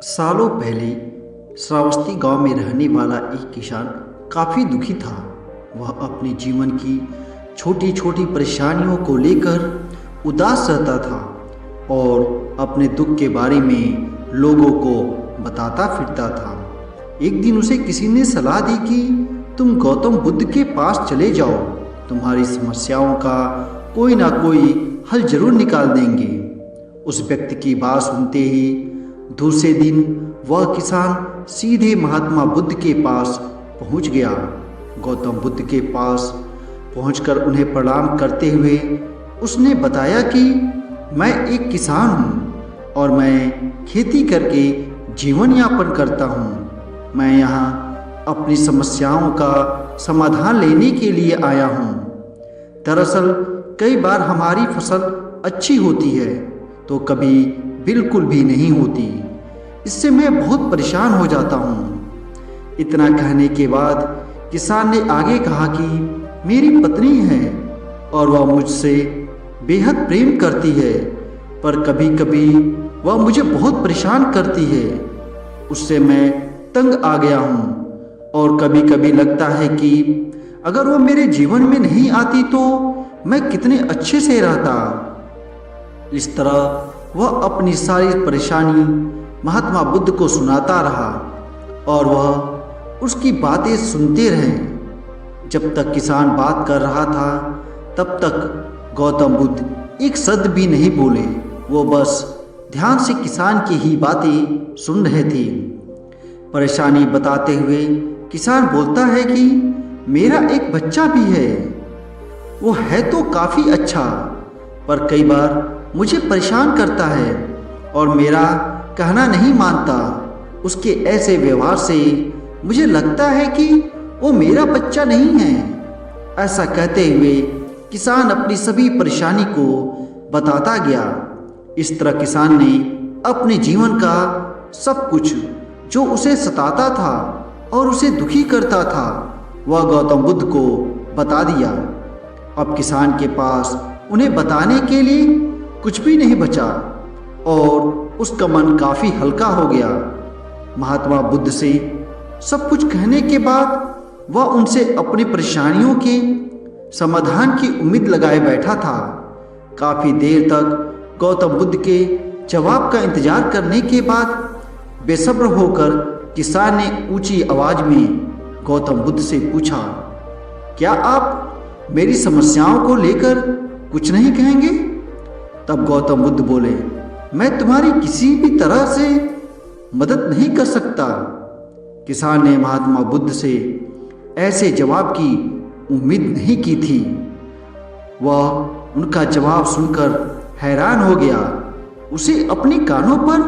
सालों पहले श्रावस्ती गांव में रहने वाला एक किसान काफ़ी दुखी था। वह अपने जीवन की छोटी छोटी परेशानियों को लेकर उदास रहता था और अपने दुख के बारे में लोगों को बताता फिरता था। एक दिन उसे किसी ने सलाह दी कि तुम गौतम बुद्ध के पास चले जाओ, तुम्हारी समस्याओं का कोई ना कोई हल जरूर निकाल देंगे। उस व्यक्ति की बात सुनते ही दूसरे दिन वह किसान सीधे महात्मा बुद्ध के पास पहुंच गया। गौतम बुद्ध के पास पहुंचकर उन्हें प्रणाम करते हुए उसने बताया कि मैं एक किसान हूं और मैं खेती करके जीवन यापन करता हूं। मैं यहाँ अपनी समस्याओं का समाधान लेने के लिए आया हूं। दरअसल कई बार हमारी फसल अच्छी होती है तो कभी बिल्कुल भी नहीं होती। इससे मैं बहुत परेशान हो जाता हूँ। इतना कहने के बाद किसान ने आगे कहा कि मेरी पत्नी है और वह मुझसे बेहद प्रेम करती है, पर कभी कभी वह मुझे बहुत परेशान करती है। उससे मैं तंग आ गया हूँ और कभी कभी लगता है कि अगर वह मेरे जीवन में नहीं आती तो मैं कितने अच्छे से रहता। इस तरह वह अपनी सारी परेशानी महात्मा बुद्ध को सुनाता रहा और वह उसकी बातें सुनते रहे। जब तक किसान बात कर रहा था तब तक गौतम बुद्ध एक शब्द भी नहीं बोले। वो बस ध्यान से किसान की ही बातें सुन रहे थे। परेशानी बताते हुए किसान बोलता है कि मेरा एक बच्चा भी है। वो है तो काफ़ी अच्छा, पर कई बार मुझे परेशान करता है और मेरा कहना नहीं मानता। उसके ऐसे व्यवहार से मुझे लगता है कि वो मेरा बच्चा नहीं है। ऐसा कहते हुए किसान अपनी सभी परेशानी को बताता गया। इस तरह किसान ने अपने जीवन का सब कुछ जो उसे सताता था और उसे दुखी करता था वह गौतम बुद्ध को बता दिया। अब किसान के पास उन्हें बताने के लिए कुछ भी नहीं बचा और उसका मन काफ़ी हल्का हो गया। महात्मा बुद्ध से सब कुछ कहने के बाद वह उनसे अपनी परेशानियों के समाधान की उम्मीद लगाए बैठा था। काफ़ी देर तक गौतम बुद्ध के जवाब का इंतजार करने के बाद बेसब्र होकर किसान ने ऊंची आवाज़ में गौतम बुद्ध से पूछा, क्या आप मेरी समस्याओं को लेकर कुछ नहीं कहेंगे? तब गौतम बुद्ध बोले, मैं तुम्हारी किसी भी तरह से मदद नहीं कर सकता। किसान ने महात्मा बुद्ध से ऐसे जवाब की उम्मीद नहीं की थी। वह उनका जवाब सुनकर हैरान हो गया। उसे अपने कानों पर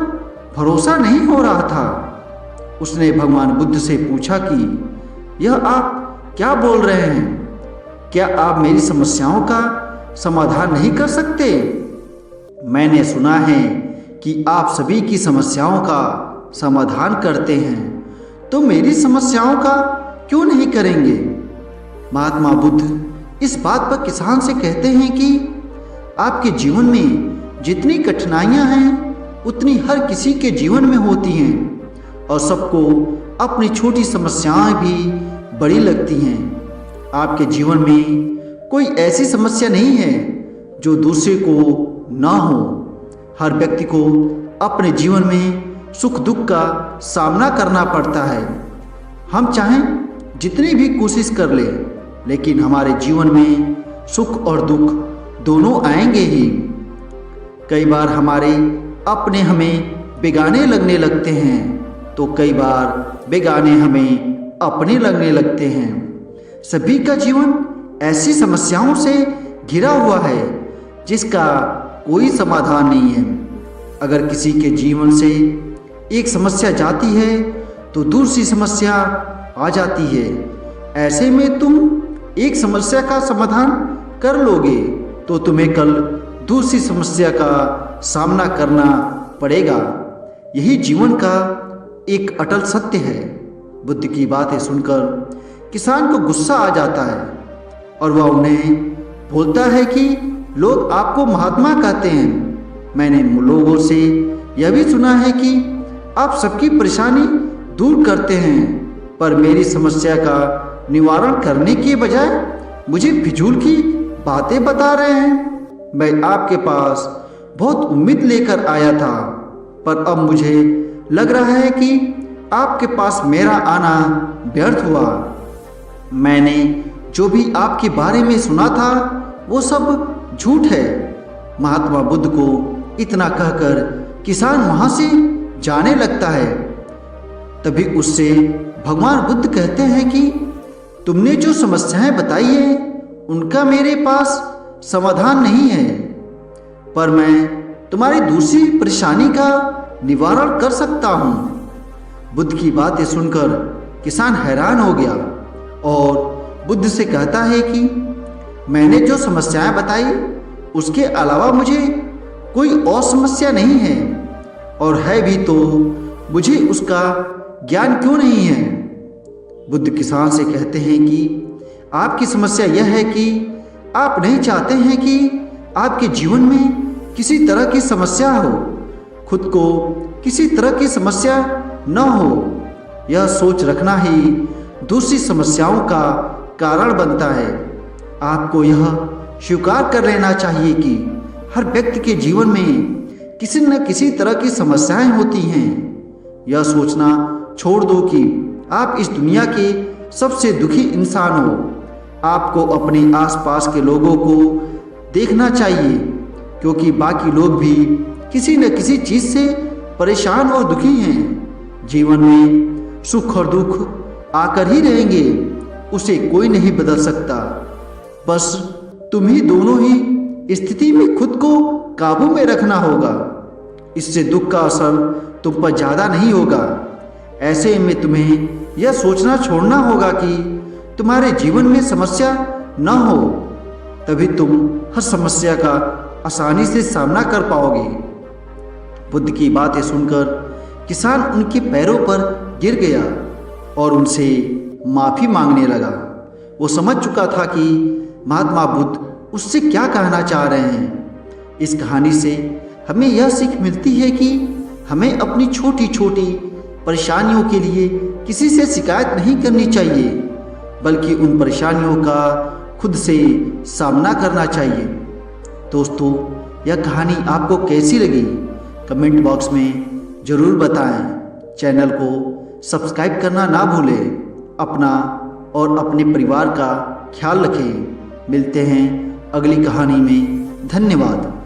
भरोसा नहीं हो रहा था। उसने भगवान बुद्ध से पूछा कि यह आप क्या बोल रहे हैं? क्या आप मेरी समस्याओं का समाधान नहीं कर सकते? मैंने सुना है कि आप सभी की समस्याओं का समाधान करते हैं, तो मेरी समस्याओं का क्यों नहीं करेंगे? महात्मा बुद्ध इस बात पर किसान से कहते हैं कि आपके जीवन में जितनी कठिनाइयां हैं उतनी हर किसी के जीवन में होती हैं और सबको अपनी छोटी समस्याएं भी बड़ी लगती हैं। आपके जीवन में कोई ऐसी समस्या नहीं है जो दूसरे को ना हो। हर व्यक्ति को अपने जीवन में सुख दुख का सामना करना पड़ता है। हम चाहें जितनी भी कोशिश कर ले, लेकिन हमारे जीवन में सुख और दुख दोनों आएंगे ही। कई बार हमारे अपने हमें बेगाने लगने लगते हैं तो कई बार बेगाने हमें अपने लगने लगते हैं। सभी का जीवन ऐसी समस्याओं से घिरा हुआ है जिसका कोई समाधान नहीं है। अगर किसी के जीवन से एक समस्या जाती है तो दूसरी समस्या आ जाती है। ऐसे में तुम एक समस्या का समाधान कर लोगे तो तुम्हें कल दूसरी समस्या का सामना करना पड़ेगा। यही जीवन का एक अटल सत्य है। बुद्ध की बातें सुनकर किसान को गुस्सा आ जाता है और वह उन्हें बोलता है कि लोग आपको महात्मा कहते हैं। मैंने लोगों से यह भी सुना है कि आप सबकी परेशानी दूर करते हैं, पर मेरी समस्या का निवारण करने के बजाय मुझे फिजूल की बातें बता रहे हैं। मैं आपके पास बहुत उम्मीद लेकर आया था, पर अब मुझे लग रहा है कि आपके पास मेरा आना व्यर्थ हुआ। मैंने जो भी आपके बारे में सुना था वो सब झूठ है। महात्मा बुद्ध को इतना कहकर किसान वहां से जाने लगता है। तभी उससे भगवान बुद्ध कहते हैं कि तुमने जो समस्याएं बताई है उनका मेरे पास समाधान नहीं है, पर मैं तुम्हारी दूसरी परेशानी का निवारण कर सकता हूँ। बुद्ध की बातें सुनकर किसान हैरान हो गया और बुद्ध से कहता है कि मैंने जो समस्याएं बताई उसके अलावा मुझे कोई और समस्या नहीं है, और है भी तो मुझे उसका ज्ञान क्यों नहीं है। बुद्ध किसान से कहते हैं कि आपकी समस्या यह है कि आप नहीं चाहते हैं कि आपके जीवन में किसी तरह की समस्या हो, खुद को किसी तरह की समस्या न हो। यह सोच रखना ही दूसरी समस्याओं का कारण बनता है। आपको यह स्वीकार कर लेना चाहिए कि हर व्यक्ति के जीवन में किसी न किसी तरह की समस्याएं होती हैं। यह सोचना छोड़ दो कि आप इस दुनिया के सबसे दुखी इंसान हो। आपको अपने आसपास के लोगों को देखना चाहिए, क्योंकि बाकी लोग भी किसी न किसी चीज से परेशान और दुखी हैं। जीवन में सुख और दुख आकर ही रहेंगे, उसे कोई नहीं बदल सकता। बस तुम ही दोनों ही स्थिति में खुद को काबू में रखना होगा। इससे दुख का असर तुम पर ज्यादा नहीं होगा। ऐसे में तुम्हें यह सोचना छोड़ना होगा कि तुम्हारे जीवन में समस्या न हो, तभी तुम हर समस्या का आसानी से सामना कर पाओगे। बुद्ध की बातें सुनकर किसान उनके पैरों पर गिर गया और उनसे माफी मांगने लगा। वो समझ चुका था कि महात्मा बुद्ध उससे क्या कहना चाह रहे हैं। इस कहानी से हमें यह सीख मिलती है कि हमें अपनी छोटी छोटी परेशानियों के लिए किसी से शिकायत नहीं करनी चाहिए, बल्कि उन परेशानियों का खुद से सामना करना चाहिए। दोस्तों, यह कहानी आपको कैसी लगी कमेंट बॉक्स में ज़रूर बताएं। चैनल को सब्सक्राइब करना ना भूलें। अपना और अपने परिवार का ख्याल रखें। मिलते हैं अगली कहानी में। धन्यवाद।